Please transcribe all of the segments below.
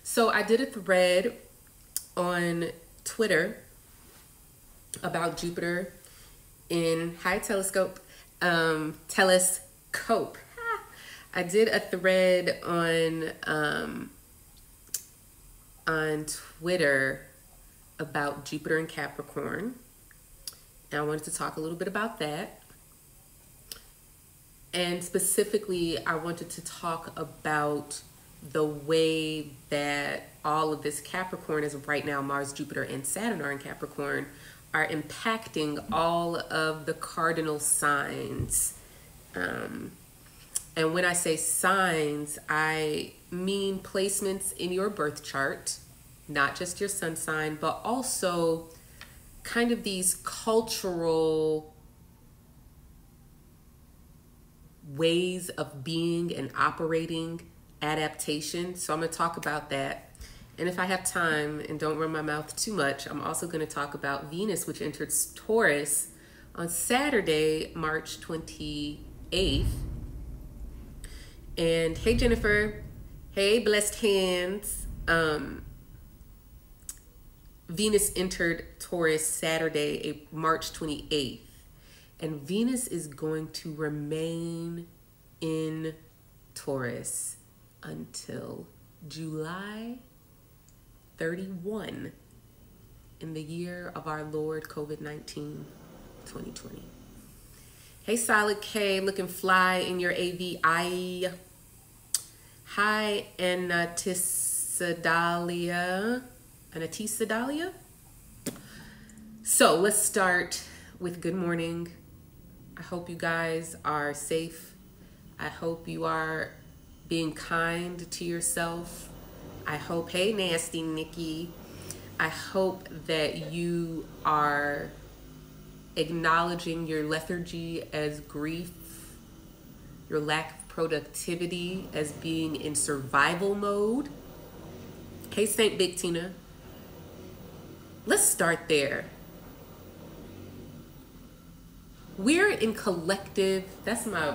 So I did a thread on Twitter about Jupiter in telescope. I did a thread on Twitter about Jupiter in Capricorn. And I wanted to talk a little bit about that. And specifically, I wanted to talk about the way that all of this Capricorn, as of right now, Mars, Jupiter, and Saturn are in Capricorn, are impacting all of the cardinal signs. And when I say signs, I mean placements in your birth chart, not just your sun sign, but also kind of these cultural ways of being and operating, adaptation. So I'm going to talk about that. And if I have time and don't run my mouth too much, I'm also going to talk about Venus, which entered Taurus on Saturday, March 28th. And hey, Jennifer. Hey, blessed hands. Venus entered Taurus Saturday, March 28th. And Venus is going to remain in Taurus until July 31 in the year of our Lord COVID-19 2020. Hey, Solid K, looking fly in your AVI. Hi, Anatisedalia. So let's start with good morning. I hope you guys are safe. I hope you are being kind to yourself. I hope, hey, Nasty Nikki. I hope that you are acknowledging your lethargy as grief, your lack of productivity as being in survival mode. Hey, Saint Big Tina. Let's start there. We're in collective, that's my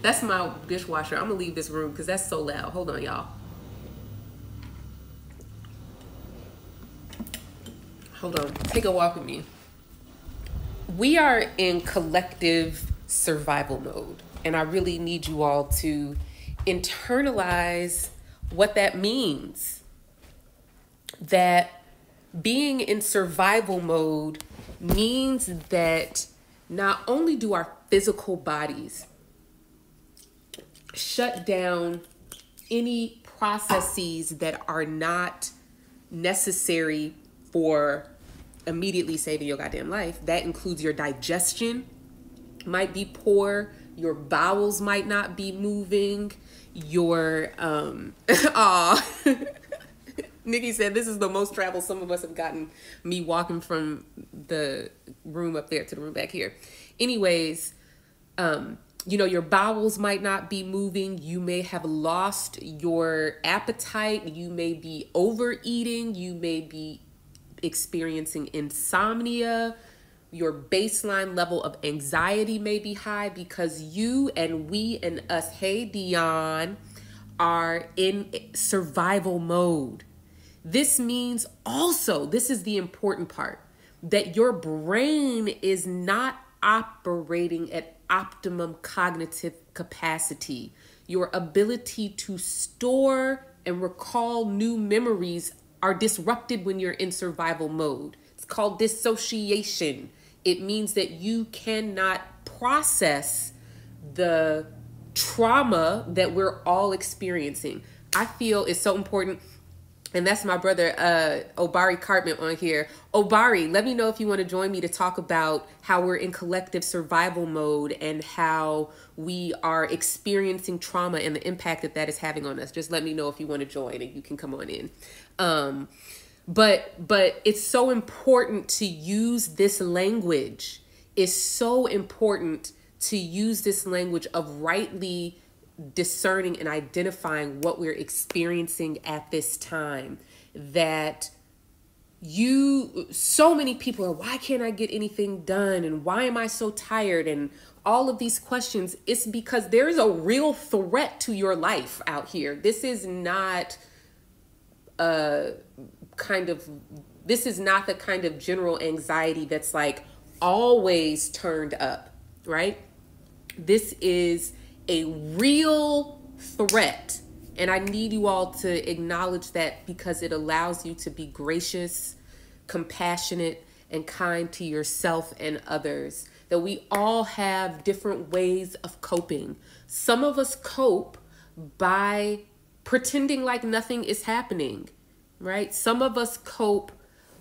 that's my dishwasher. I'm gonna leave this room because that's so loud. Hold on, y'all. Hold on, take a walk with me. We are in collective survival mode, and I really need you all to internalize what that means. That being in survival mode means that not only do our physical bodies shut down any processes that are not necessary for immediately saving your goddamn life. That includes your digestion might be poor, your bowels might not be moving, your Nikki said this is the most travel some of us have gotten, me walking from the room up there to the room back here. Anyways, you know, your bowels might not be moving. You may have lost your appetite. You may be overeating. You may be experiencing insomnia. Your baseline level of anxiety may be high because you and we and us, hey Dion, are in survival mode. This means also, this is the important part, that your brain is not operating at optimum cognitive capacity. Your ability to store and recall new memories are disrupted when you're in survival mode. It's called dissociation. It means that you cannot process the trauma that we're all experiencing. I feel it's so important. And that's my brother, Obari Cartman on here. Obari, let me know if you want to join me to talk about how we're in collective survival mode and how we are experiencing trauma and the impact that that is having on us. Just let me know if you want to join and you can come on in. But it's so important to use this language. It's so important to use this language of rightly discerning and identifying what we're experiencing at this time. That so many people are, why can't I get anything done? And why am I so tired? And all of these questions, it's because there is a real threat to your life out here. This is not the kind of general anxiety that's like always turned up, right? This is a real threat. And I need you all to acknowledge that, because it allows you to be gracious, compassionate, and kind to yourself and others. That we all have different ways of coping. Some of us cope by pretending like nothing is happening, right? Some of us cope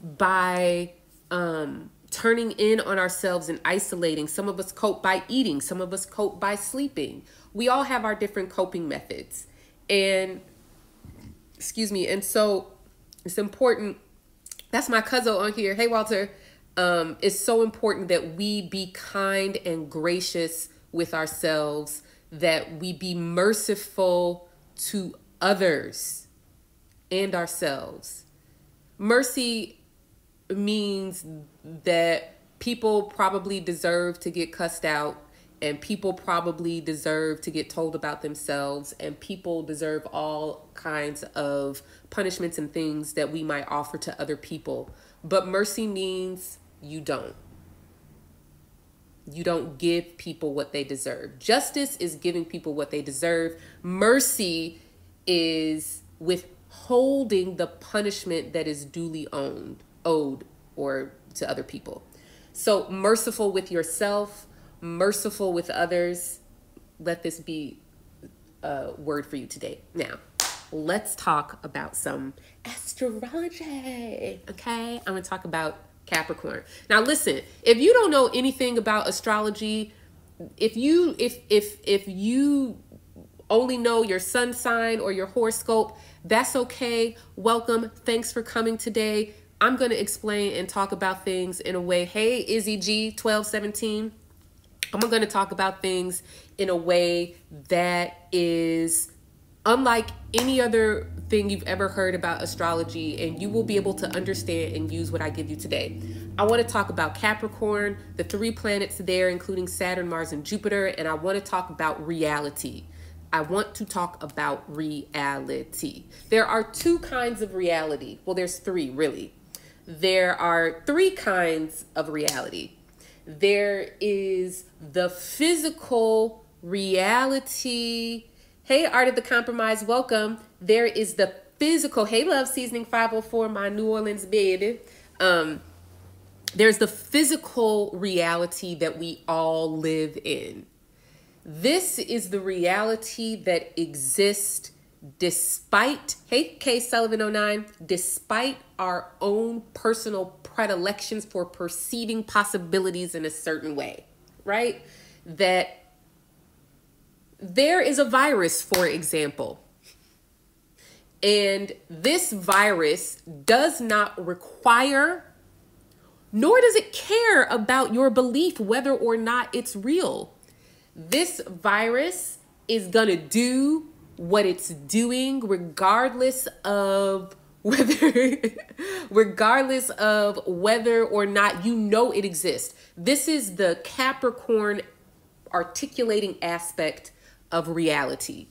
by turning in on ourselves and isolating. Some of us cope by eating. Some of us cope by sleeping. We all have our different coping methods. And, and so it's important. That's my cousin on here. Hey, Walter. It's so important that we be kind and gracious with ourselves, that we be merciful to others and ourselves. Mercy means that people probably deserve to get cussed out, and people probably deserve to get told about themselves, and people deserve all kinds of punishments and things that we might offer to other people. But mercy means you don't. You don't give people what they deserve. Justice is giving people what they deserve. Mercy is withholding the punishment that is duly owed or to other people. So merciful with yourself, merciful with others. Let this be a word for you today. Now, let's talk about some astrology. Okay, I'm going to talk about Capricorn. Now, listen, if you don't know anything about astrology, if you only know your sun sign or your horoscope, that's okay. Welcome. Thanks for coming today. I'm going to explain and talk about things in a way. Hey, Izzy G 1217. I'm going to talk about things in a way that is unlike any other thing you've ever heard about astrology, and you will be able to understand and use what I give you today. I want to talk about Capricorn, the 3 planets there, including Saturn, Mars, and Jupiter, and I want to talk about reality. I want to talk about reality. There are 2 kinds of reality. Well, there's 3, really. There are 3 kinds of reality. There is the physical reality. Hey, Art of the Compromise, welcome. There is the physical. Hey, Love Seasoning 504, my New Orleans baby. There's the physical reality that we all live in. This is the reality that exists despite, hey, K Sullivan 09, despite our own personal predilections for perceiving possibilities in a certain way, right? That there is a virus, for example, and this virus does not require, nor does it care about your belief whether or not it's real. This virus is gonna do what it's doing regardless of whether or not you know it exists. This is the Capricorn articulating aspect of reality,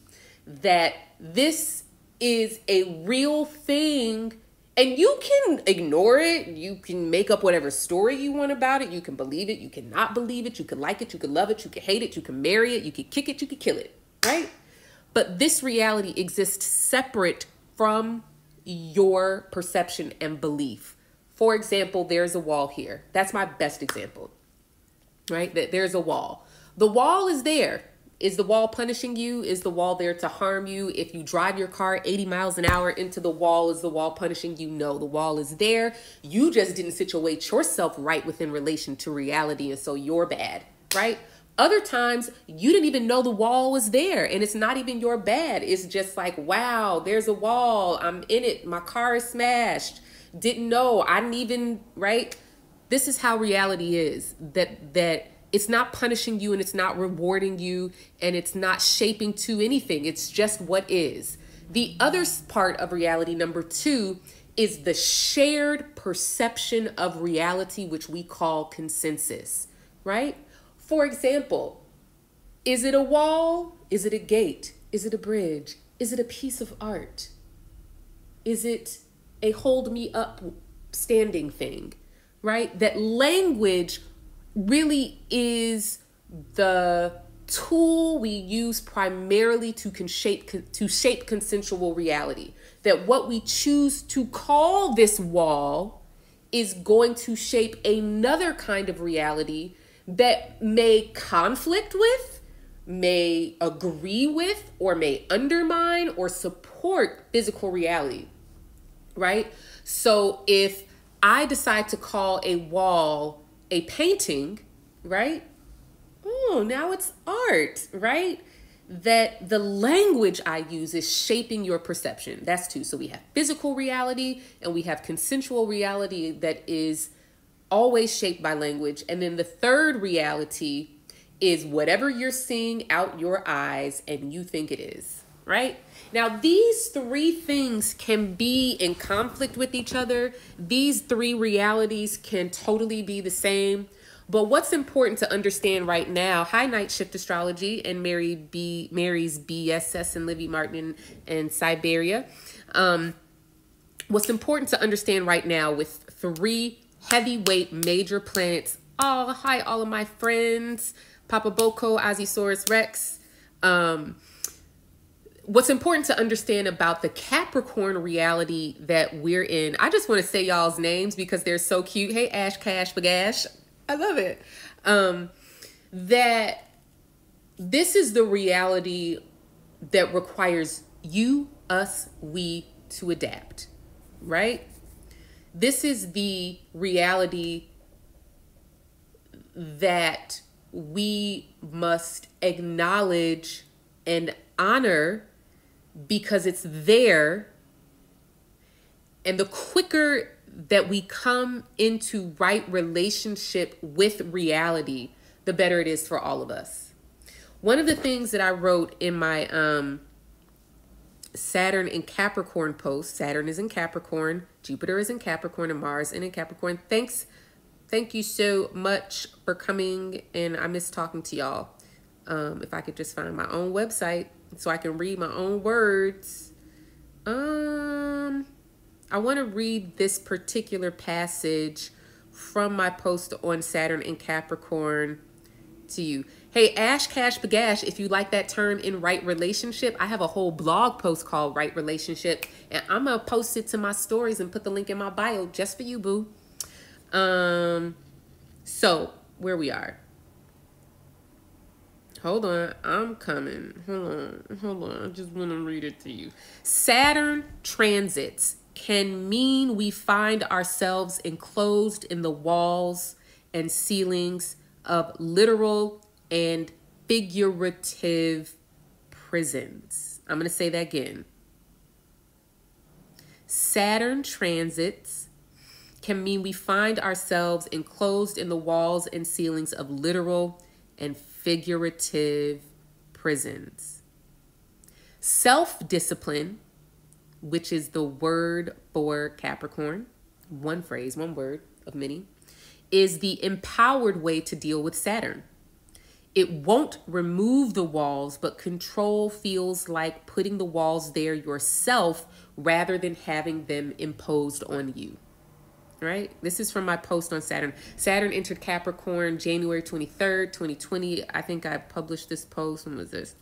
that this is a real thing, and you can ignore it. You can make up whatever story you want about it. You can believe it. You cannot believe it. You can like it. You can love it. You can hate it. You can marry it. You can kick it. You can kill it, right? But this reality exists separate from your perception and belief. For example, there's a wall here. That's my best example, right? That there's a wall. The wall is there. Is the wall punishing you? Is the wall there to harm you? If you drive your car 80 miles an hour into the wall, is the wall punishing you? No, the wall is there. You just didn't situate yourself right within relation to reality, and so you're bad, right? Other times, you didn't even know the wall was there, and it's not even your bad. It's just like, wow, there's a wall. I'm in it. My car is smashed. Didn't know. I didn't even, right? This is how reality is, that it's not punishing you, and it's not rewarding you, and it's not shaping to anything. It's just what is. The other part of reality, number 2, is the shared perception of reality, which we call consensus, right? For example, is it a wall? Is it a gate? Is it a bridge? Is it a piece of art? Is it a hold me up standing thing, right? That language really is the tool we use primarily to shape consensual reality. That what we choose to call this wall is going to shape another kind of reality that may conflict with, may agree with, or may undermine or support physical reality, right? So if I decide to call a wall a painting, right? Oh, now it's art, right? That the language I use is shaping your perception. That's two. So we have physical reality and we have consensual reality that is always shaped by language. And then the third reality is whatever you're seeing out your eyes and you think it is, right? Now, these three things can be in conflict with each other. These three realities can totally be the same. But what's important to understand right now, hi Night Shift Astrology and Mary's BSS and Livy Martin and Siberia. What's important to understand right now with three heavyweight major planets. Oh, hi all of my friends, Papa Boko, Azisaurus Rex. What's important to understand about the Capricorn reality that we're in. I just want to say y'all's names because they're so cute. Hey, Ash Cash Bagash. I love it. That this is the reality that requires you, us, we to adapt, right? This is the reality that we must acknowledge and honor because it's there. And the quicker that we come into right relationship with reality, the better it is for all of us. One of the things that I wrote in my Saturn in Capricorn post, Saturn is in Capricorn, Jupiter is in Capricorn, and Mars is in Capricorn. Thank you so much for coming, and I miss talking to y'all. If I could just find my own website so I can read my own words. I want to read this particular passage from my post on Saturn in Capricorn to you. Hey, Ash Cash Bagash, if you like that term in right relationship, I have a whole blog post called Right Relationship, and I'm going to post it to my stories and put the link in my bio just for you, boo. So where we are. Hold on, I'm coming. Hold on. I just want to read it to you. Saturn transits can mean we find ourselves enclosed in the walls and ceilings of literal and figurative prisons. I'm going to say that again. Saturn transits can mean we find ourselves enclosed in the walls and ceilings of literal and figurative prisons. Self-discipline, which is the word for Capricorn, one phrase, one word of many, is the empowered way to deal with Saturn. It won't remove the walls, but control feels like putting the walls there yourself rather than having them imposed on you. Right? This is from my post on Saturn. Saturn entered Capricorn January 23rd, 2020. I think I published this post. When was this?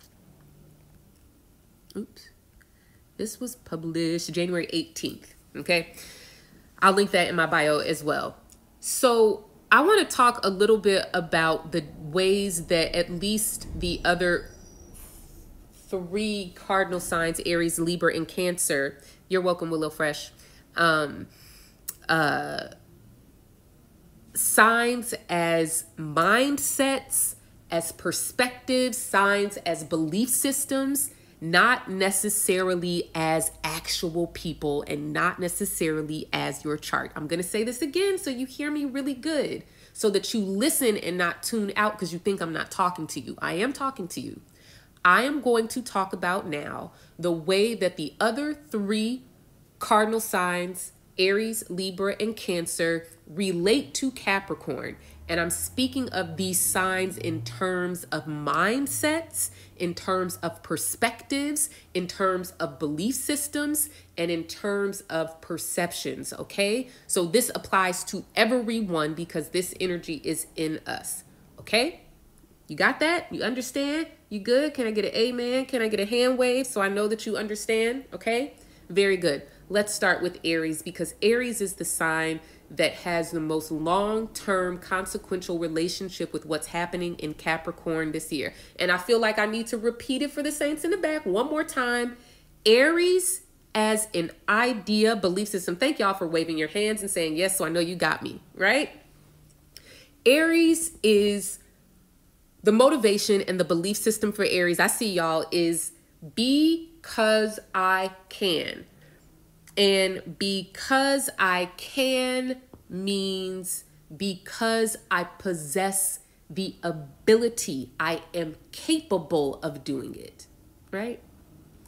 Oops. This was published January 18th. Okay. I'll link that in my bio as well. So I want to talk a little bit about the ways that at least the other three cardinal signs, Aries, Libra, and Cancer. You're welcome, Willow Fresh. Signs as mindsets, as perspectives, signs as belief systems, not necessarily as actual people and not necessarily as your chart. I'm going to say this again so you hear me really good, so that you listen and not tune out because you think I'm not talking to you. I am talking to you. I am going to talk about now the way that the other three cardinal signs Aries, Libra, and Cancer relate to Capricorn. And I'm speaking of these signs in terms of mindsets, in terms of perspectives, in terms of belief systems, and in terms of perceptions, okay? So this applies to everyone because this energy is in us, okay? You got that? You understand? You good? Can I get an amen? Can I get a hand wave so I know that you understand, okay? Very good. Let's start with Aries because Aries is the sign that has the most long-term consequential relationship with what's happening in Capricorn this year. And I feel like I need to repeat it for the saints in the back one more time. Aries as an idea, belief system. Thank y'all for waving your hands and saying yes, so I know you got me, right? Aries is the motivation and the belief system for Aries. I see y'all is because I can. And because I can means because I possess the ability. I am capable of doing it, right?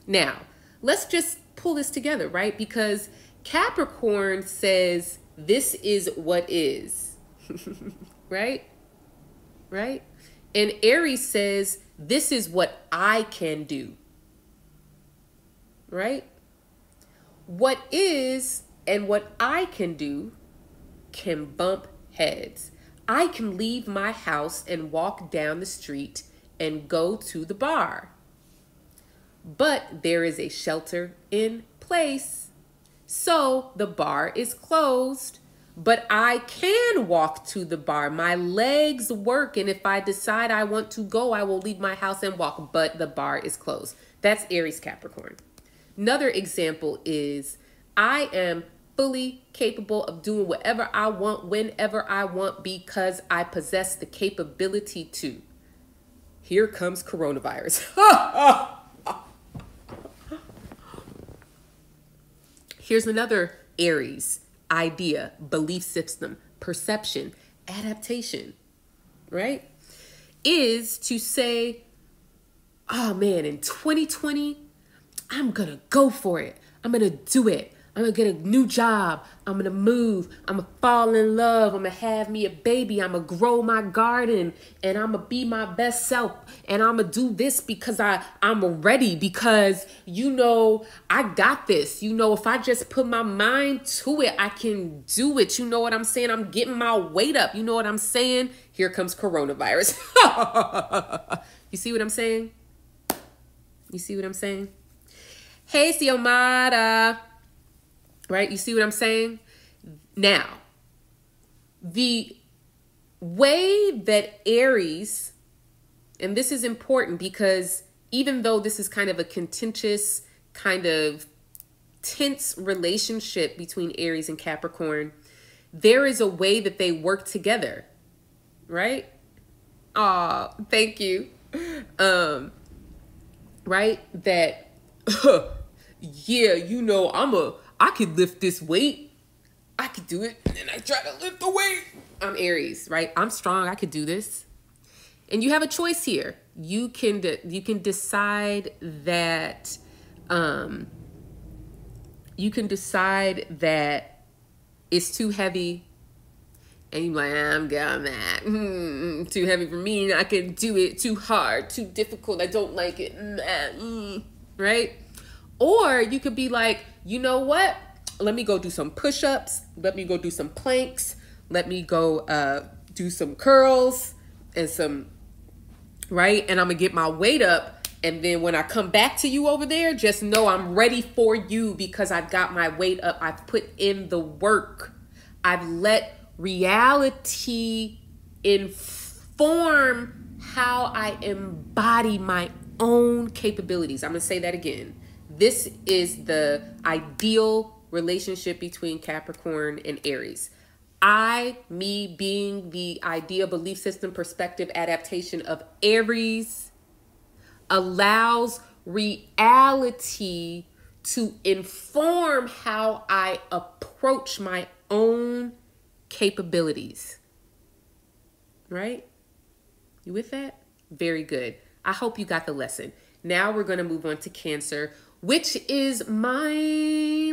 Now, let's just pull this together, right? Because Capricorn says this is what is, right? Right? And Aries says this is what I can do, right? What is and what I can do can bump heads. I can leave my house and walk down the street and go to the bar. But there is a shelter in place. So the bar is closed, but I can walk to the bar. My legs work. And if I decide I want to go, I will leave my house and walk, but the bar is closed. That's Aries Capricorn. Another example is I am fully capable of doing whatever I want, whenever I want, because I possess the capability to. Here comes coronavirus. Here's another Aries idea, belief system, perception, adaptation, right? Is to say, oh man, in 2020, I'm going to go for it. I'm going to do it. I'm going to get a new job. I'm going to move. I'm going to fall in love. I'm going to have me a baby. I'm going to grow my garden and I'm going to be my best self. And I'm going to do this because I'm ready because, you know, I got this. You know, if I just put my mind to it, I can do it. You know what I'm saying? I'm getting my weight up. You know what I'm saying? Here comes coronavirus. You see what I'm saying? You see what I'm saying? Hey, Xiomara, right? You see what I'm saying? Now, the way that Aries, and this is important because even though this is kind of a contentious, kind of tense relationship between Aries and Capricorn, there is a way that they work together, right? Aw, thank you. Right? That... yeah, you know, I could lift this weight. I could do it. And then I try to lift the weight. I'm Aries, right? I'm strong. I could do this. And you have a choice here. You can decide that, it's too heavy. And you're like, I'm got that. Too heavy for me. I can do it. Too hard. Too difficult. I don't like it. Right? Or you could be like, you know what? Let me go do some push-ups. Let me go do some planks. Let me go do some curls and some, right? And I'm going to get my weight up. And then when I come back to you over there, just know I'm ready for you because I've got my weight up. I've put in the work. I've let reality inform how I embody my own capabilities. I'm going to say that again. This is the ideal relationship between Capricorn and Aries. Me being the idea, belief system, perspective, adaptation of Aries allows reality to inform how I approach my own capabilities. Right? You with that? Very good. I hope you got the lesson. Now we're going to move on to Cancer, which is my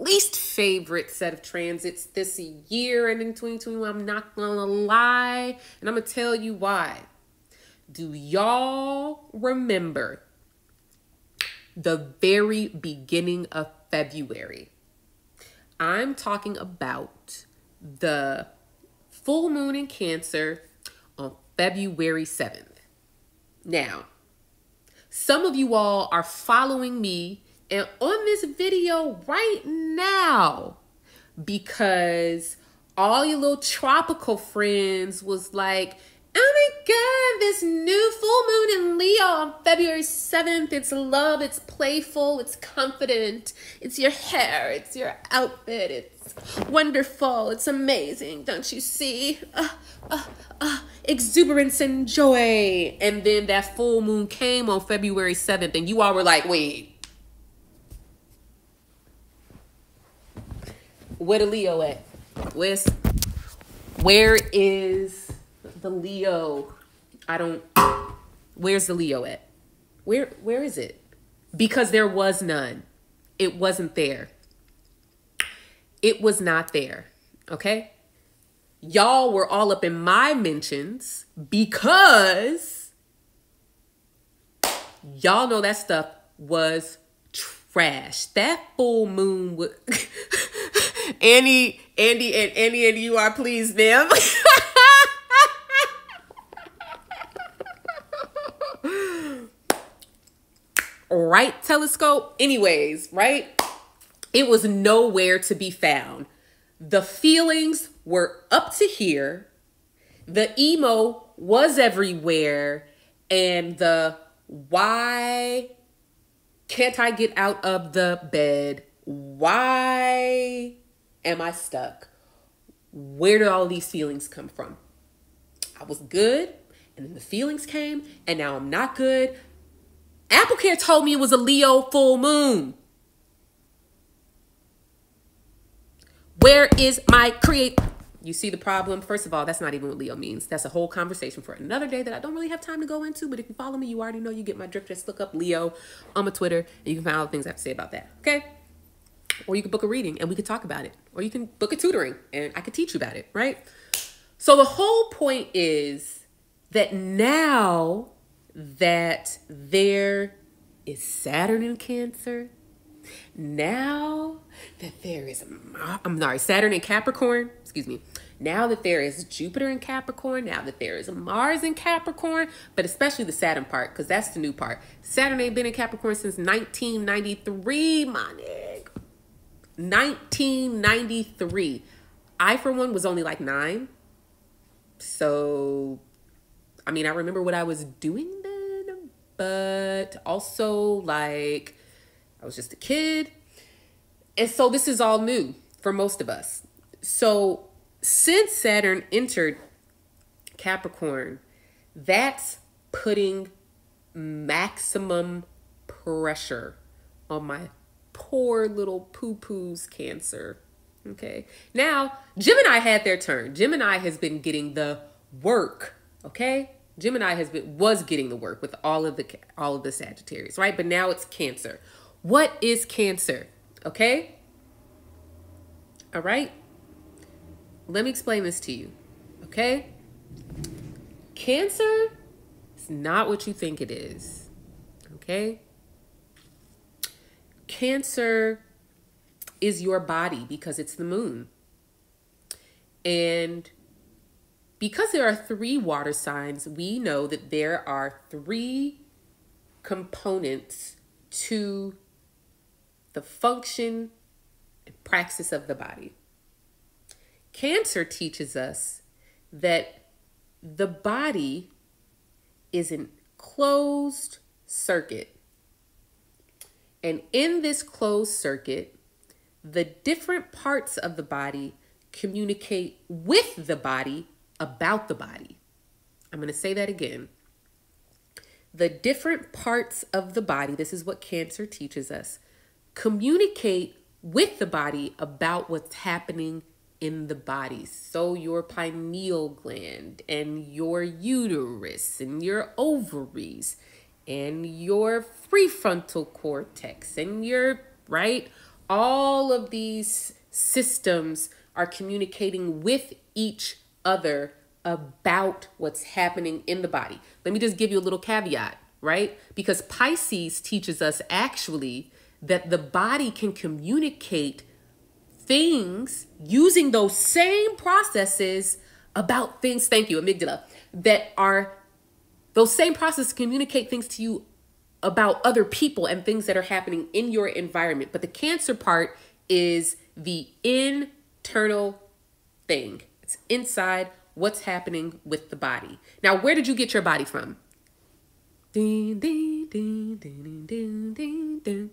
least favorite set of transits this year and in 2021. I'm not gonna lie, and I'm gonna tell you why. Do y'all remember the very beginning of February? I'm talking about the full moon in Cancer on February 7th. Now, some of you all are following me and on this video right now because all your little tropical friends was like, oh my God, this new full moon in Leo on February 7th. It's love, it's playful, it's confident. It's your hair, it's your outfit. It's wonderful, it's amazing. Don't you see? Exuberance and joy. And then that full moon came on February 7th and you all were like, wait. Where the Leo at? Where is the Leo? Where's the Leo at? Where is it? Because there was none. It wasn't there. It was not there. Okay? Y'all were all up in my mentions because y'all know that stuff was trash. That full moon was Andy, and you are pleased, ma'am. Right, telescope? Anyways, right? It was nowhere to be found. The feelings were up to here. The emo was everywhere. And the why can't I get out of the bed? Why am I stuck? Where did all these feelings come from? I was good, and then the feelings came, and now I'm not good. AppleCare told me it was a Leo full moon. Where is my create? You see the problem? First of all, that's not even what Leo means. That's a whole conversation for another day that I don't really have time to go into. But if you follow me, you already know you get my drift. Just look up Leo on my Twitter and you can find all the things I have to say about that. Okay? Or you can book a reading and we could talk about it. Or you can book a tutoring and I could teach you about it, right? So the whole point is that now that there is Saturn in Cancer, now that there is, Saturn in Capricorn, excuse me. Now that there is Jupiter in Capricorn, now that there is Mars in Capricorn, but especially the Saturn part, because that's the new part. Saturn ain't been in Capricorn since 1993, my nigga. 1993. I, for one, was only like 9. So, I mean, I remember what I was doing then, but also like I was just a kid. And so this is all new for most of us. So since Saturn entered Capricorn, that's putting maximum pressure on my poor little poo-poo's Cancer. Okay. Now, Gemini had their turn. Gemini has been getting the work. Okay. Gemini was getting the work with all of the Sagittarius, right? But now it's Cancer. What is Cancer? Okay. All right. Let me explain this to you. Okay. Cancer is not what you think it is. Okay. Cancer is your body because it's the moon. And because there are 3 water signs, we know that there are 3 components to the function and praxis of the body. Cancer teaches us that the body is a closed circuit. And in this closed circuit, the different parts of the body communicate with the body about the body. I'm going to say that again. The different parts of the body, this is what Cancer teaches us, communicate with the body about what's happening in the body. So your pineal gland and your uterus and your ovaries and your prefrontal cortex and your, right? All of these systems are communicating with each other about what's happening in the body. Let me just give you a little caveat, right? Because Pisces teaches us actually that the body can communicate things using those same processes about things, thank you, amygdala, that are, those same processes communicate things to you about other people and things that are happening in your environment. But the Cancer part is the internal thing. It's inside what's happening with the body. Now, where did you get your body from? Ding, ding, ding, ding, ding, ding, ding.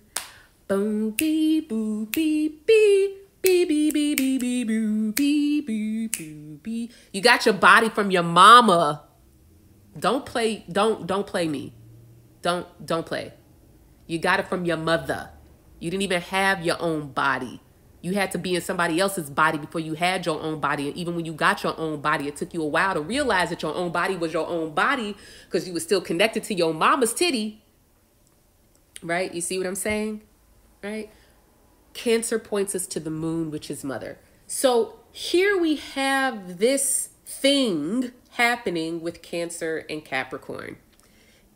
Boom, beep, boo, beep, beep. Beep, beep, beep, beep, beep, boo, beep, beep, beep, beep. You got your body from your mama. Don't play me. Don't play. You got it from your mother. You didn't even have your own body. You had to be in somebody else's body before you had your own body. And even when you got your own body, it took you a while to realize that your own body was your own body because you were still connected to your mama's titty. Right? You see what I'm saying? Right? Cancer points us to the moon, which is mother. So here we have this thing happening with Cancer and Capricorn.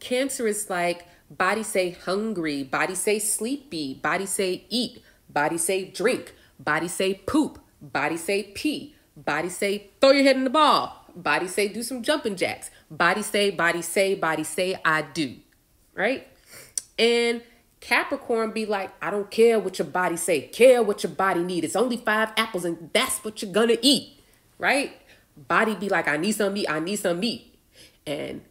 Cancer is like body say hungry, body say sleepy, body say eat, body say drink, body say poop, body say pee, body say throw your head in the ball, body say do some jumping jacks, body say, I do, right? And Capricorn be like, I don't care what your body say, care what your body need. It's only 5 apples and that's what you're gonna eat, right? Body be like, I need some meat, I need some meat. And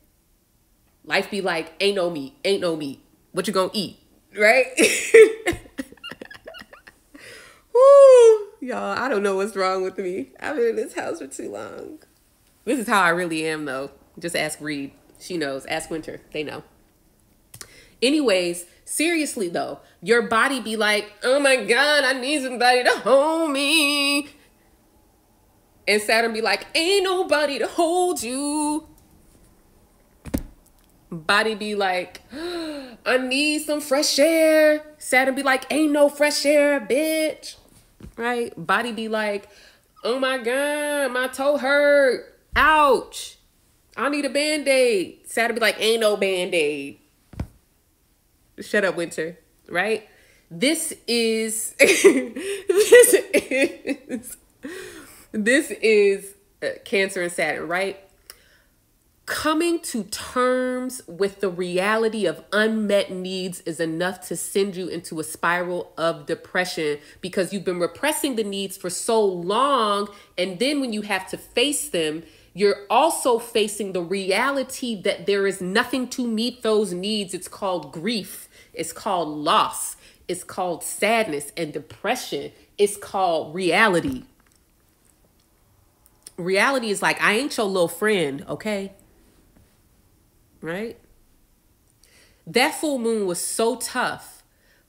life be like, ain't no meat, ain't no meat. What you gonna eat, right? Woo, y'all, I don't know what's wrong with me. I've been in this house for too long. This is how I really am, though. Just ask Reed. She knows. Ask Winter. They know. Anyways, seriously, though, your body be like, oh, my God, I need somebody to hold me. And Saturn be like, ain't nobody to hold you. Body be like, I need some fresh air. Saturn be like, ain't no fresh air, bitch. Right? Body be like, oh my God, my toe hurt. Ouch. I need a Band-Aid. Saturn be like, ain't no Band-Aid. Shut up, Winter. Right? This is this is Cancer and Saturn, right? Coming to terms with the reality of unmet needs is enough to send you into a spiral of depression because you've been repressing the needs for so long. And then when you have to face them, you're also facing the reality that there is nothing to meet those needs. It's called grief. It's called loss. It's called sadness and depression. It's called reality. Reality is like, I ain't your little friend, okay? Right? That full moon was so tough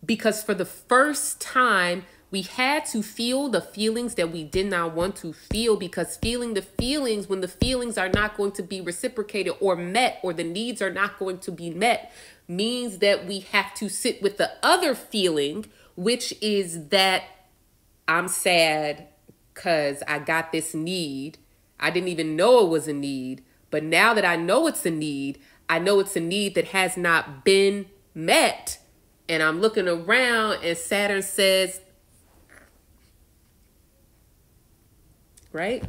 because for the first time, we had to feel the feelings that we did not want to feel, because feeling the feelings when the feelings are not going to be reciprocated or met, or the needs are not going to be met, means that we have to sit with the other feeling, which is that I'm sad because I got this need. I didn't even know it was a need. But now that I know it's a need, I know it's a need that has not been met. And I'm looking around and Saturn says, right?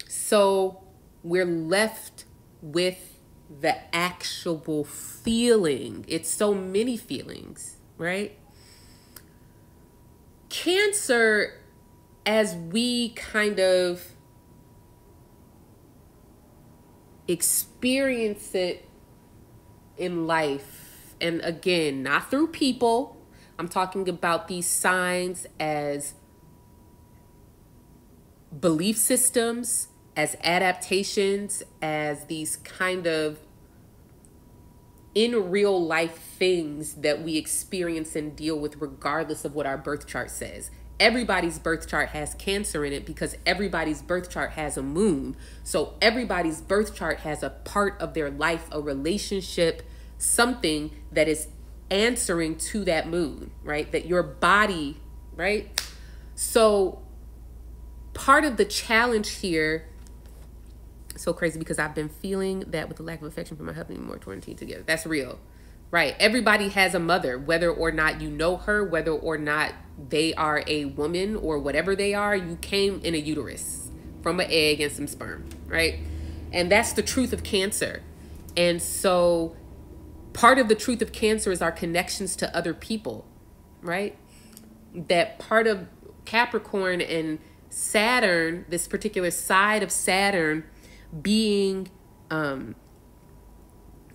So we're left with the actual feeling. It's so many feelings, right? Cancer, as we kind of experience it in life, and again, not through people, I'm talking about these signs as belief systems, as adaptations, as these kind of in real life things that we experience and deal with regardless of what our birth chart says. Everybody's birth chart has Cancer in it because everybody's birth chart has a moon. So everybody's birth chart has a part of their life, a relationship, something that is answering to that moon, right? That your body, right? So part of the challenge here, so crazy because I've been feeling that with the lack of affection for my husband, more quarantine together. That's real, right? Everybody has a mother, whether or not you know her, whether or not they are a woman or whatever they are, you came in a uterus from an egg and some sperm, right? And that's the truth of Cancer. And so part of the truth of Cancer is our connections to other people, right? That part of Capricorn and Saturn, this particular side of Saturn being the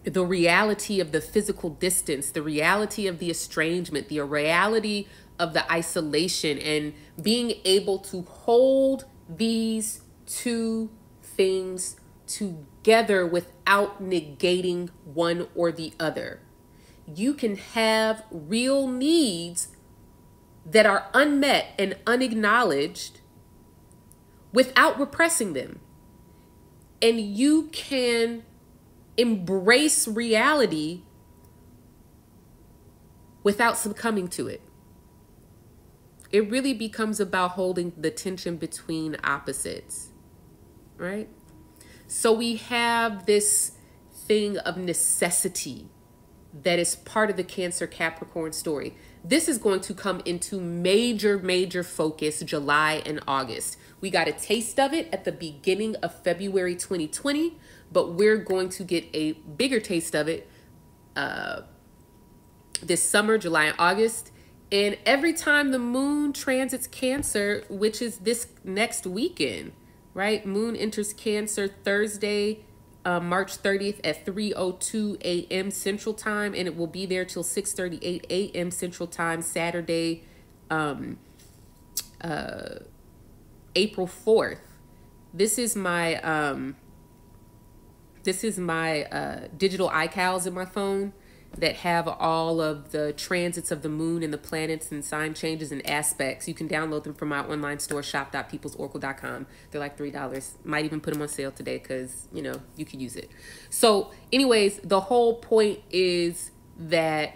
reality of the physical distance, the reality of the estrangement, the reality of the isolation, and being able to hold these two things together without negating one or the other. You can have real needs that are unmet and unacknowledged without repressing them. And you can embrace reality without succumbing to it. It really becomes about holding the tension between opposites, right? So we have this thing of necessity that is part of the Cancer Capricorn story. This is going to come into major focus July and August. We got a taste of it at the beginning of February 2020, but we're going to get a bigger taste of it this summer, July and August. And every time the moon transits Cancer, which is this next weekend, right? Moon enters Cancer Thursday, March 30th at 3:02 a.m. Central Time, and it will be there till 6:38 a.m. Central Time, Saturday, April 4th. This is my digital iCals in my phone that have all of the transits of the moon and the planets and sign changes and aspects. You can download them from my online store, shop.peoplesoracle.com. They're like $3. Might even put them on sale today because, you know, you can use it. So anyways, the whole point is that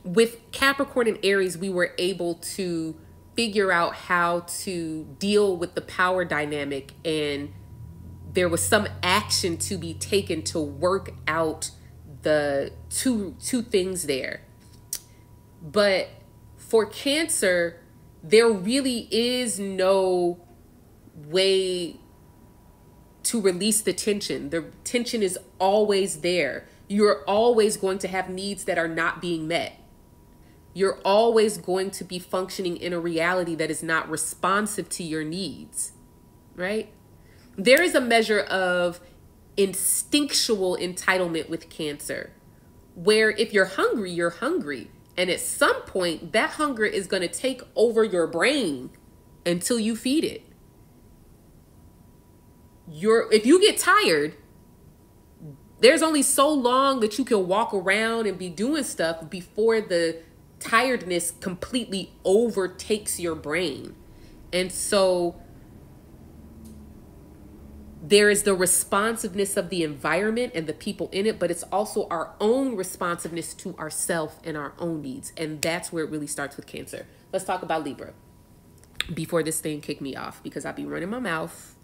with Capricorn and Aries, we were able to figure out how to deal with the power dynamic, and there was some action to be taken to work out the two things there. But for Cancer, there really is no way to release the tension. The tension is always there. You're always going to have needs that are not being met. You're always going to be functioning in a reality that is not responsive to your needs, right? There is a measure of instinctual entitlement with Cancer, where if you're hungry, you're hungry. And at some point, that hunger is going to take over your brain until you feed it. If you get tired, there's only so long that you can walk around and be doing stuff before the tiredness completely overtakes your brain. And so there is the responsiveness of the environment and the people in it, but it's also our own responsiveness to ourselves and our own needs. And that's where it really starts with Cancer. Let's talk about Libra before this thing kicked me off, because I'll be running my mouth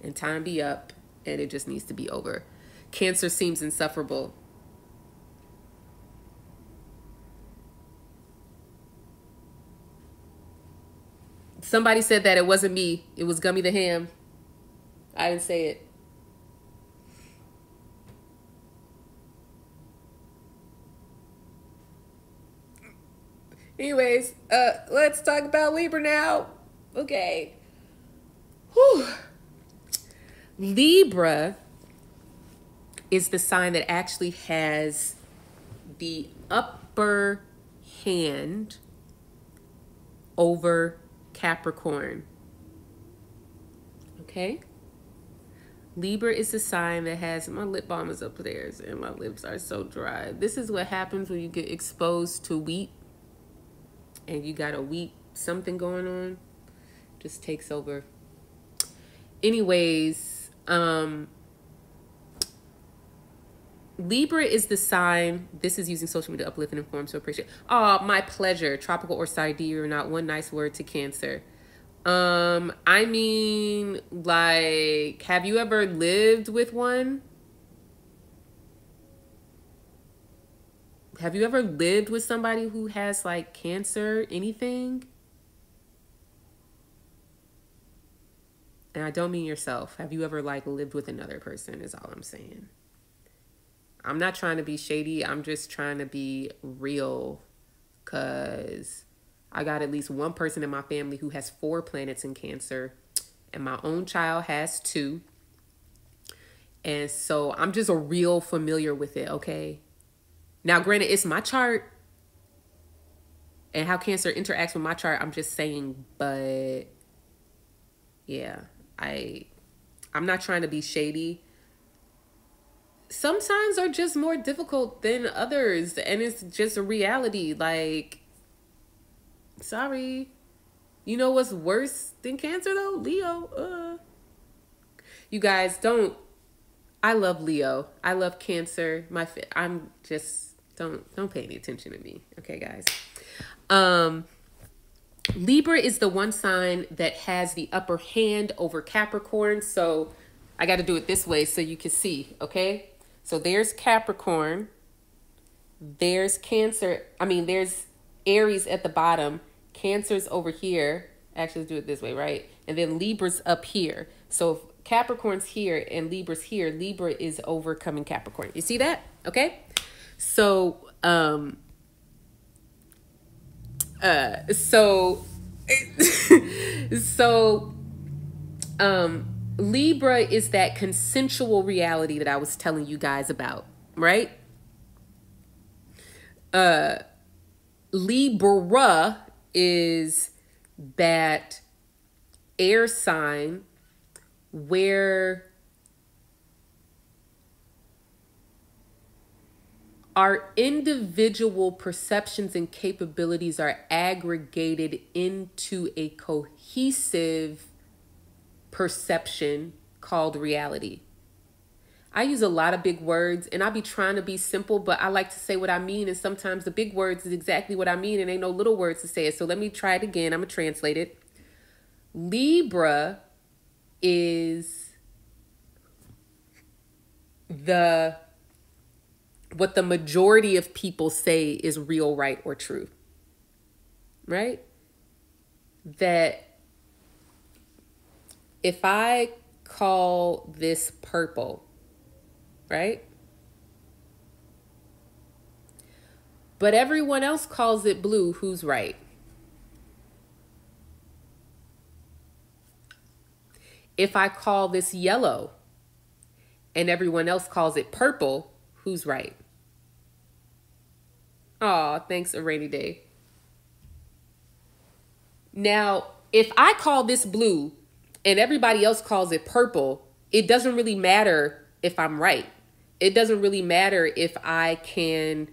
and time be up and it just needs to be over. Cancer seems insufferable. Somebody said that it wasn't me. It was Gummy the Ham. I didn't say it. Anyways, let's talk about Libra now. Okay. Whew. Libra is the sign that actually has the upper hand over Capricorn. Okay? Libra is the sign that has, my lip balm is upstairs and my lips are so dry. This is what happens when you get exposed to wheat and you got a wheat something going on. Just takes over. Anyways, Libra is the sign. This is using social media to uplift and inform, so appreciate. Oh, my pleasure. Tropical or sidereal, not one nice word to Cancer. I mean, like, have you ever lived with one? Have you ever lived with somebody who has like Cancer, anything? And I don't mean yourself. Have you ever like lived with another person is all I'm saying. I'm not trying to be shady. I'm just trying to be real, because I got at least one person in my family who has 4 planets in Cancer, and my own child has 2. And so I'm just real familiar with it, okay? Now, granted, it's my chart and how Cancer interacts with my chart. I'm just saying, but yeah, I'm not trying to be shady. Some signs are just more difficult than others, and it's just a reality. Like, sorry. You know what's worse than Cancer though? Leo. You guys, don't I love Leo. I love Cancer. I'm just don't pay any attention to me. Okay, guys. Libra is the one sign that has the upper hand over Capricorn. So I got to do it this way so you can see, okay? So there's Capricorn. There's Cancer. There's Aries at the bottom. Cancer's over here. Actually, let's do it this way, right? And then Libra's up here. So if Capricorn's here and Libra's here, Libra is overcoming Capricorn. You see that? Okay? So, Libra is that consensual reality that I was telling you guys about, right? Libra is that air sign where our individual perceptions and capabilities are aggregated into a cohesive perception called reality. I use a lot of big words and I be trying to be simple, but I like to say what I mean. And sometimes the big words is exactly what I mean and ain't no little words to say it. So let me try it again. I'm going to translate it. Libra is what the majority of people say is real, right, or true, right? That if I call this purple, right? But everyone else calls it blue, who's right? If I call this yellow and everyone else calls it purple, who's right? Aw, thanks, a rainy day. Now, if I call this blue and everybody else calls it purple, it doesn't really matter if I'm right. It doesn't really matter if I can,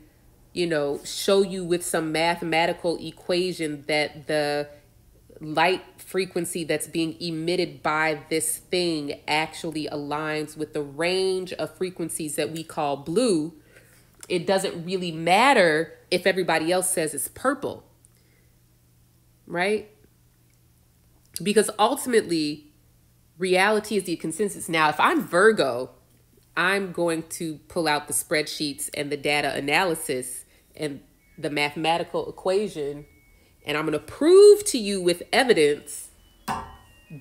show you with some mathematical equation that the light frequency that's being emitted by this thing actually aligns with the range of frequencies that we call blue. It doesn't really matter if everybody else says it's purple, right? Because ultimately, reality is the consensus. Now, if I'm Virgo, I'm going to pull out the spreadsheets and the data analysis and the mathematical equation, and I'm going to prove to you with evidence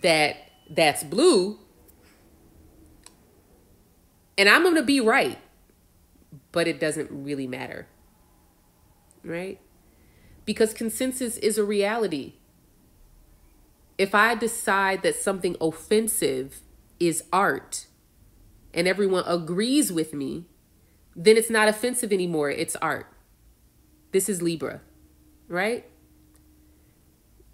that that's blue, and I'm going to be right. But it doesn't really matter, right? Because consensus is a reality. If I decide that something offensive is art and everyone agrees with me, then it's not offensive anymore. It's art. This is Libra, right?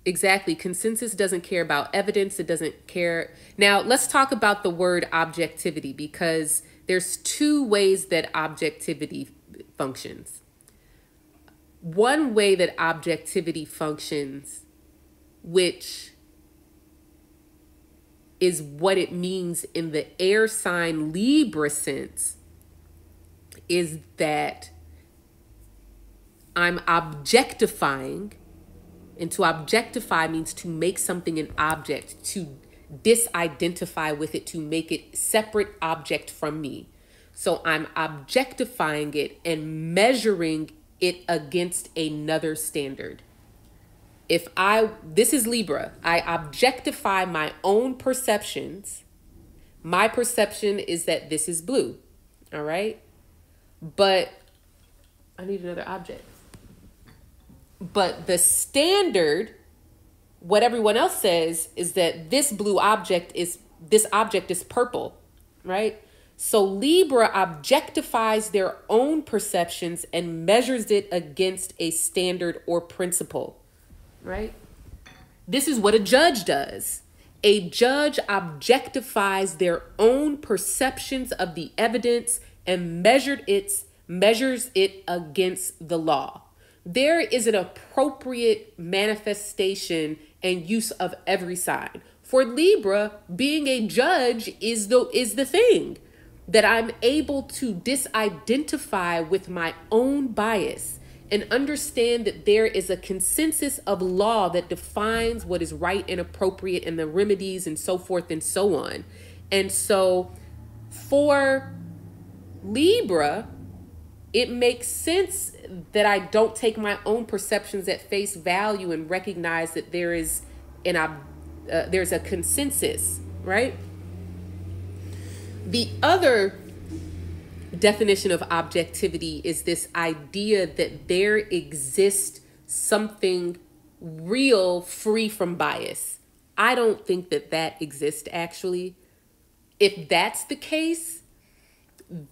Exactly. Consensus doesn't care about evidence. It doesn't care. Now, let's talk about the word objectivity, because there's 2 ways that objectivity functions. One way that objectivity functions, which is what it means in the air sign Libra sense, is that I'm objectifying, and to objectify means to make something an object, to disidentify with it, to make it separate object from me. So I'm objectifying it and measuring it against another standard. This is Libra, I objectify my own perceptions. My perception is that this is blue, all right? But I need another object. But the standard, what everyone else says, is that this object is purple, right? So Libra objectifies their own perceptions and measures it against a standard or principle, right? This is what a judge does. A judge objectifies their own perceptions of the evidence and measures it against the law. There is an appropriate manifestation and use of every sign. For Libra, being a judge is the thing that I'm able to disidentify with my own bias and understand that there is a consensus of law that defines what is right and appropriate and the remedies and so forth and so on. And so for Libra, it makes sense that I don't take my own perceptions at face value and recognize that there's a consensus, right? The other definition of objectivity is this idea that there exists something real, free from bias. I don't think that exists, actually. If that's the case,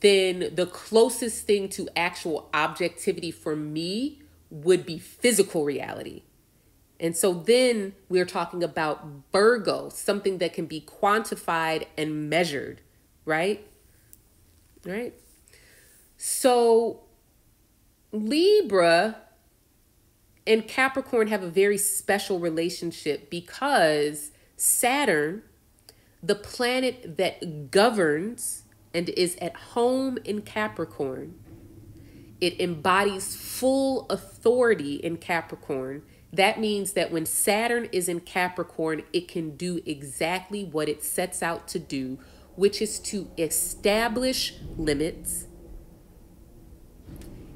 then the closest thing to actual objectivity for me would be physical reality. And so then we're talking about Virgo, something that can be quantified and measured, right? Right? So Libra and Capricorn have a very special relationship because Saturn, the planet that governs and is at home in Capricorn, it embodies full authority in Capricorn. That means that when Saturn is in Capricorn, it can do exactly what it sets out to do, which is to establish limits,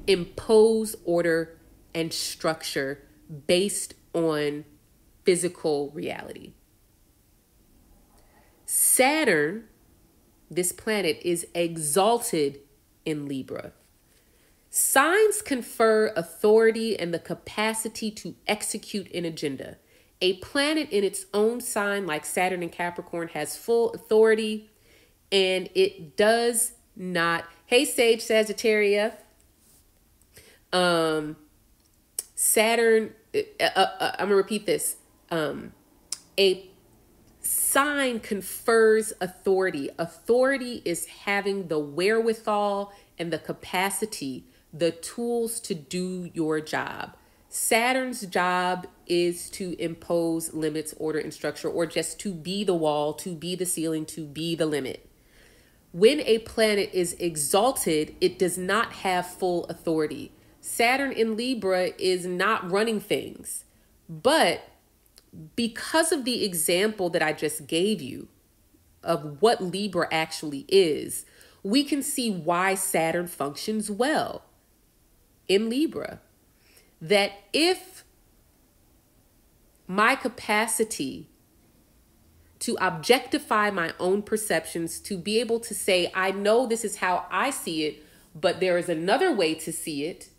impose order and structure based on physical reality. Saturn, this planet, is exalted in Libra. Signs confer authority and the capacity to execute an agenda. A planet in its own sign, like Saturn in Capricorn, has full authority, and it does not. Hey, Sage Sagittaria. Saturn, I'm going to repeat this. A sign confers authority. Authority is having the wherewithal and the capacity, the tools to do your job. Saturn's job is to impose limits, order, and structure, or just to be the wall, to be the ceiling, to be the limit. When a planet is exalted, it does not have full authority. Saturn in Libra is not running things. But because of the example that I just gave you of what Libra actually is, we can see why Saturn functions well in Libra. That if my capacity to objectify my own perceptions, to be able to say, I know this is how I see it, but there is another way to see it,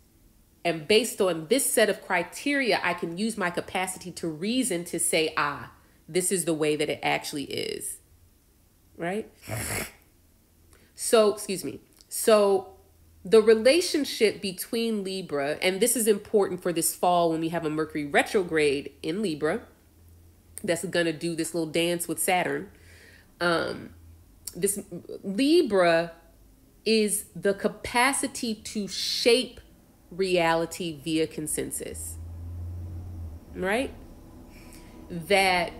and based on this set of criteria, I can use my capacity to reason to say, this is the way that it actually is, right? So, So the relationship between Libra, and this is important for this fall when we have a Mercury retrograde in Libra, that's going to do this little dance with Saturn. This Libra is the capacity to shape reality via consensus, right? That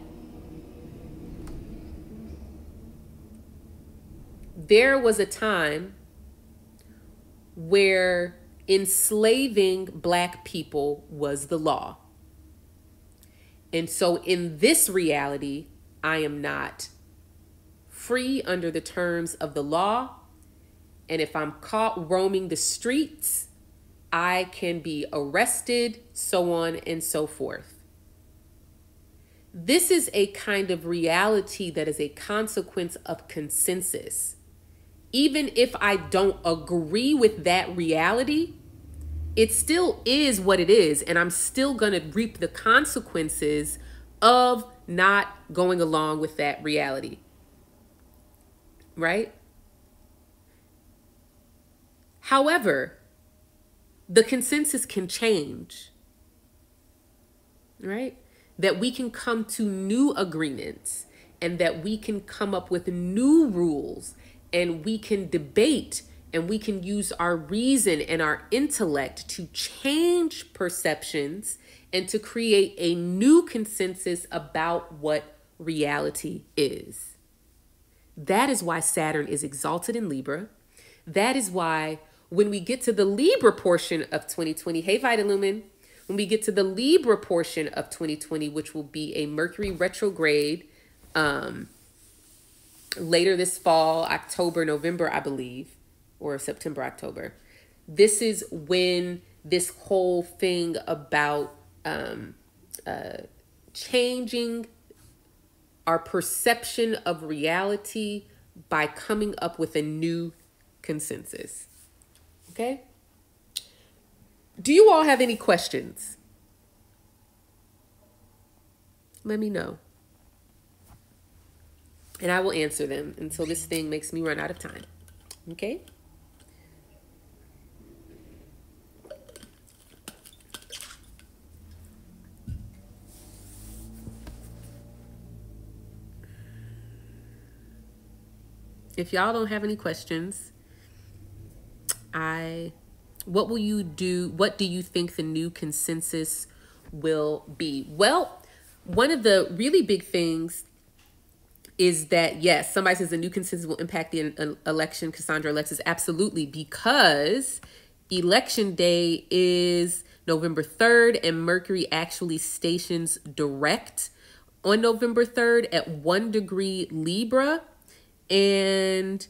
there was a time where enslaving Black people was the law. And so in this reality, I am not free under the terms of the law. And if I'm caught roaming the streets, I can be arrested, so on and so forth. This is a kind of reality that is a consequence of consensus. Even if I don't agree with that reality, it still is what it is, and I'm still going to reap the consequences of not going along with that reality. Right? However, the consensus can change. Right? That we can come to new agreements, and that we can come up with new rules, and we can debate, and we can use our reason and our intellect to change perceptions and to create a new consensus about what reality is. That is why Saturn is exalted in Libra. That is why when we get to the Libra portion of 2020, hey, Vitalumen, when we get to the Libra portion of 2020, which will be a Mercury retrograde later this fall, October, November, I believe, or September, October. This is when this whole thing about changing our perception of reality by coming up with a new consensus. Okay? Do you all have any questions? Let me know. And I will answer them until this thing makes me run out of time. Okay? If y'all don't have any questions, what will you do? What do you think the new consensus will be? Well, one of the really big things is that, yes, somebody says the new consensus will impact the election. Cassandra, Alexis, absolutely, because election day is November 3rd, and Mercury actually stations direct on November 3rd at 1 degree Libra, and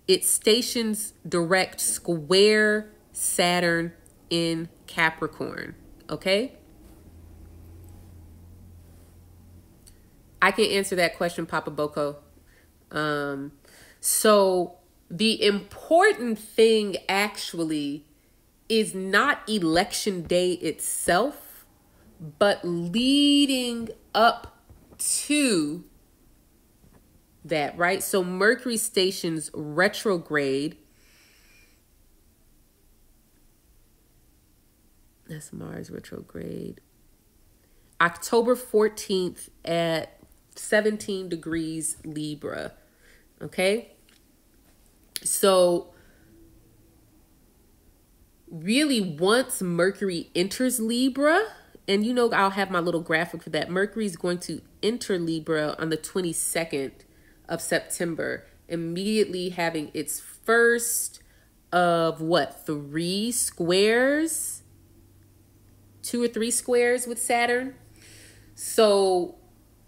it stations direct square Saturn in Capricorn. Okay? I can answer that question, Papa Boko. So the important thing actually is not election day itself, but leading up to that, right? So Mercury stations retrograde. That's Mars retrograde. October 14th at 17 degrees Libra. Okay? So really, once Mercury enters Libra, and you know I'll have my little graphic for that, Mercury is going to enter Libra on the 22nd of September, immediately having its first of what, 3 squares? 2 or 3 squares with Saturn. So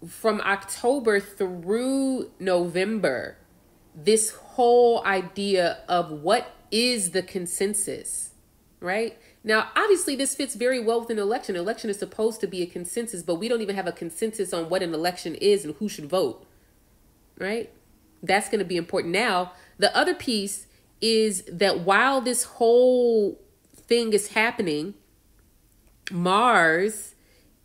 from October through November, this whole idea of what is the consensus, right? Now, obviously, this fits very well with an election. An election is supposed to be a consensus, but we don't even have a consensus on what an election is and who should vote, right? That's going to be important. Now, the other piece is that while this whole thing is happening, Mars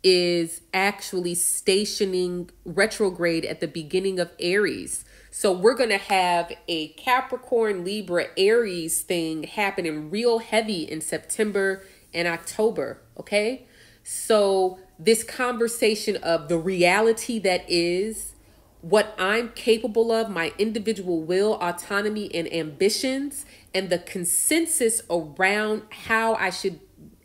is actually stationing retrograde at the beginning of Aries. So we're going to have a Capricorn, Libra, Aries thing happening real heavy in September and October. Okay. So this conversation of the reality that is what I'm capable of, my individual will, autonomy, and ambitions, and the consensus around how I should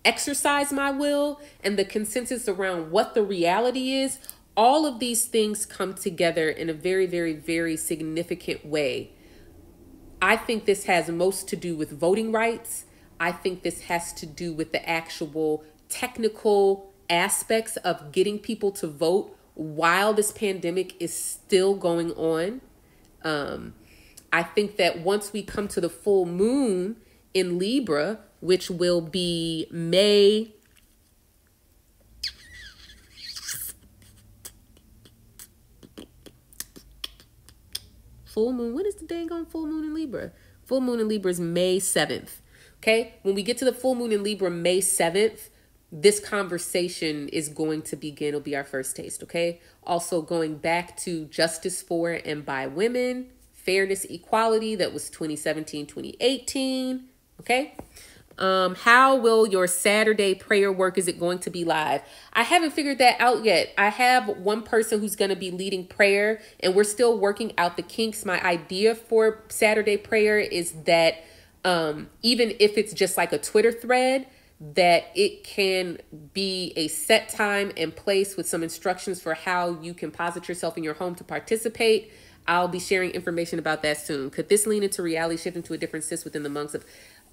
exercise my will, and the consensus around what the reality is, all of these things come together in a very, very, very significant way. I think this has most to do with voting rights. I think this has to do with the actual technical aspects of getting people to vote while this pandemic is still going on. I think that once we come to the full moon in Libra, which will be May full moon. When is the dang on full moon in Libra? Full moon in Libra is May 7th. Okay. When we get to the full moon in Libra, May 7th, this conversation is going to begin. It'll be our first taste. Okay. Also going back to justice for and by women, fairness, equality. That was 2017, 2018. Okay. How will your Saturday prayer work? Is it going to be live? I haven't figured that out yet. I have one person who's going to be leading prayer, and we're still working out the kinks. My idea for Saturday prayer is that even if it's just like a Twitter thread, that it can be a set time and place with some instructions for how you can posit yourself in your home to participate. I'll be sharing information about that soon. Could this lean into reality shift into a different cis within the monks of...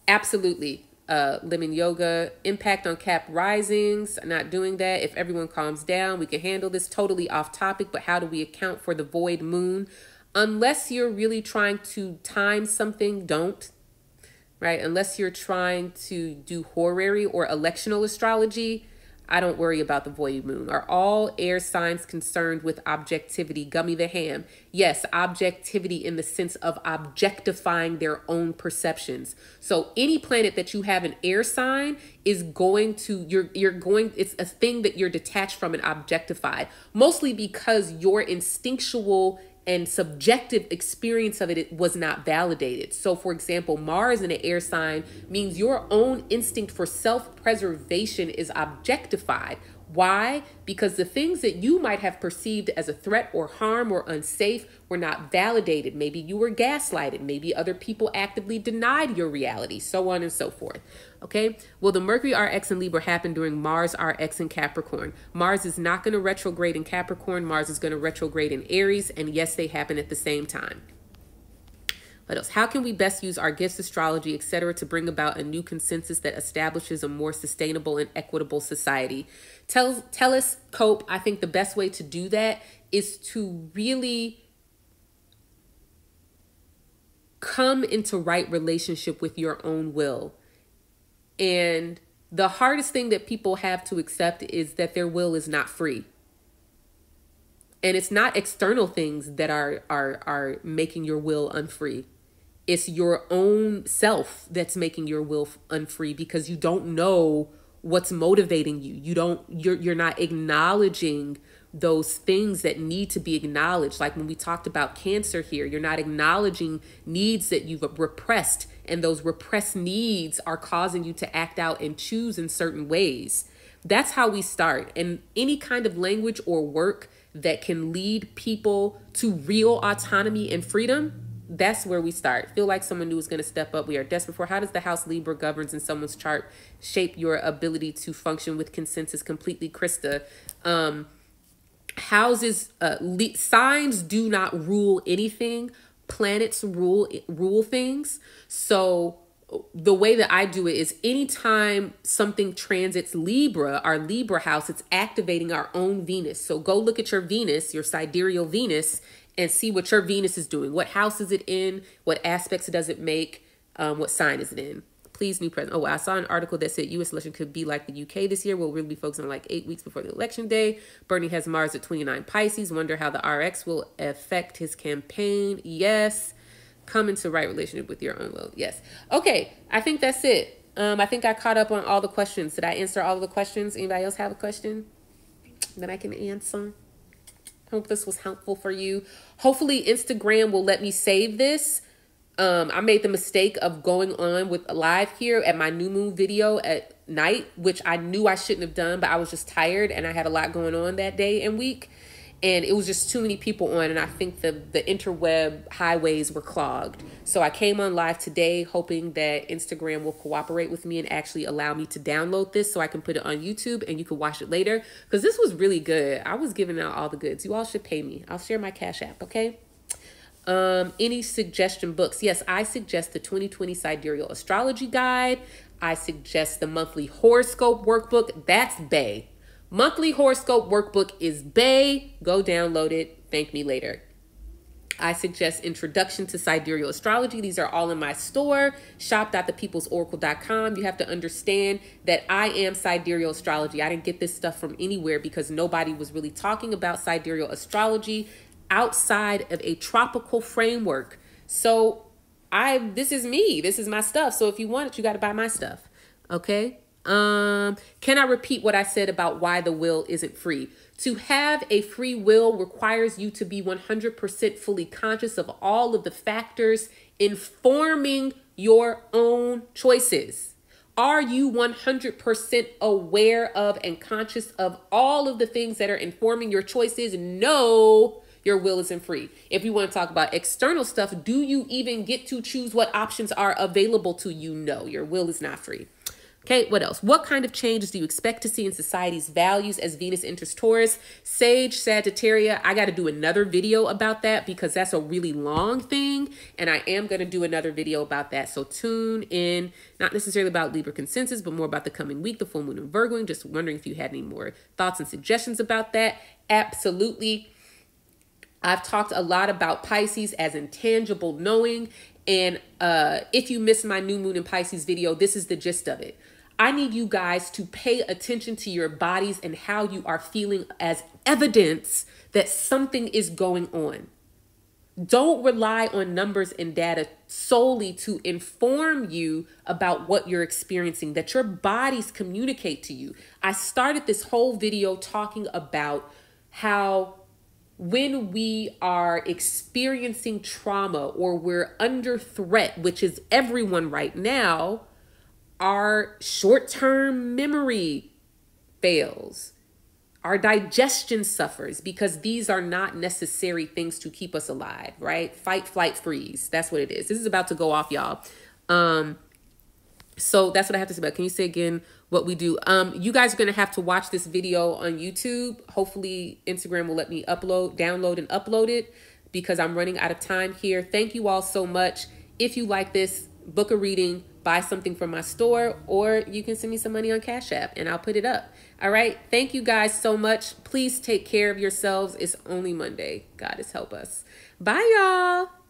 Absolutely. Lemon yoga, impact on Cap risings, not doing that. If everyone calms down, we can handle this. Totally off topic, but how do we account for the void moon? Unless you're really trying to time something, don't. Right? Unless you're trying to do horary or electional astrology, I don't worry about the void moon. Are all air signs concerned with objectivity? Gummy the ham. Yes, objectivity in the sense of objectifying their own perceptions. So any planet that you have an air sign is going to, it's a thing that you're detached from and objectified. Mostly because your instinctual and subjective experience of it was not validated. So for example, Mars in an air sign means your own instinct for self-preservation is objectified. Why? Because the things that you might have perceived as a threat or harm or unsafe were not validated. Maybe you were gaslighted. Maybe other people actively denied your reality, so on and so forth. Okay. Will the Mercury RX in Libra happen during Mars RX in Capricorn? Mars is not going to retrograde in Capricorn. Mars is going to retrograde in Aries. And yes, they happen at the same time. What else? How can we best use our gifts, astrology, etc., to bring about a new consensus that establishes a more sustainable and equitable society? Telescope, I think the best way to do that is to really come into right relationship with your own will. And the hardest thing that people have to accept is that their will is not free. And it's not external things that are making your will unfree. It's your own self that's making your will unfree because you don't know what's motivating you. You're not acknowledging those things that need to be acknowledged. Like when we talked about cancer here, you're not acknowledging needs that you've repressed, and those repressed needs are causing you to act out and choose in certain ways. That's how we start. And any kind of language or work that can lead people to real autonomy and freedom, that's where we start. Feel like someone new is going to step up. We are desperate for. How does the house Libra governs in someone's chart shape your ability to function with consensus completely, Krista? Houses, signs do not rule anything. Planets rule things. So the way that I do it is anytime something transits Libra, our Libra house, it's activating our own Venus. So go look at your Venus, your sidereal Venus, and see what your Venus is doing. What house is it in? What aspects does it make? What sign is it in? Please, new president. Oh, I saw an article that said U.S. election could be like the UK this year. We'll really be focusing on like 8 weeks before the election day. Bernie has Mars at 29 Pisces. Wonder how the RX will affect his campaign. Yes. Come into right relationship with your own will. Yes. Okay. I think that's it. I think I caught up on all the questions. Did I answer all of the questions? Anybody else have a question that I can answer? Hope this was helpful for you. Hopefully Instagram will let me save this. I made the mistake of going on with a live here at my new moon video at night, which I knew I shouldn't have done, but I was just tired and I had a lot going on that day and week. And it was just too many people on, and I think the interweb highways were clogged. So I came on live today hoping that Instagram will cooperate with me and actually allow me to download this so I can put it on YouTube and you can watch it later. Because this was really good. I was giving out all the goods. You all should pay me. I'll share my Cash App, okay? Any suggestion books? Yes, I suggest the 2020 Sidereal Astrology Guide. I suggest the monthly horoscope workbook. That's bae. Monthly horoscope workbook is bae. Go download it. Thank me later. I suggest Introduction to Sidereal Astrology. These are all in my store, shop.thepeoplesoracle.com. You have to understand that I am Sidereal Astrology. I didn't get this stuff from anywhere because nobody was really talking about Sidereal Astrology outside of a tropical framework. So this is me. This is my stuff. So if you want it, you got to buy my stuff. Okay? Can I repeat what I said about why the will isn't free? To have a free will requires you to be 100% fully conscious of all of the factors informing your own choices. Are you 100% aware of and conscious of all of the things that are informing your choices? No, your will isn't free. If you want to talk about external stuff, do you even get to choose what options are available to you? No, your will is not free. Okay, what else? What kind of changes do you expect to see in society's values as Venus enters Taurus? Sage, Sagittaria, I got to do another video about that because that's a really long thing. And I am going to do another video about that. So tune in, not necessarily about Libra consensus, but more about the coming week, the full moon and Virgoing. Just wondering if you had any more thoughts and suggestions about that. Absolutely. I've talked a lot about Pisces as intangible knowing. And if you missed my new moon in Pisces video, this is the gist of it. I need you guys to pay attention to your bodies and how you are feeling as evidence that something is going on. Don't rely on numbers and data solely to inform you about what you're experiencing, that your bodies communicate to you. I started this whole video talking about how when we are experiencing trauma or we're under threat, which is everyone right now, our short-term memory fails. Our digestion suffers because these are not necessary things to keep us alive, right? Fight, flight, freeze. That's what it is. This is about to go off, y'all. So that's what I have to say about. Can you say again what we do? You guys are going to have to watch this video on YouTube. Hopefully Instagram will let me download and upload it because I'm running out of time here. Thank you all so much. If you like this, book a reading, buy something from my store, or you can send me some money on Cash App and I'll put it up. All right. Thank you guys so much. Please take care of yourselves. It's only Monday. God has help us. Bye, y'all.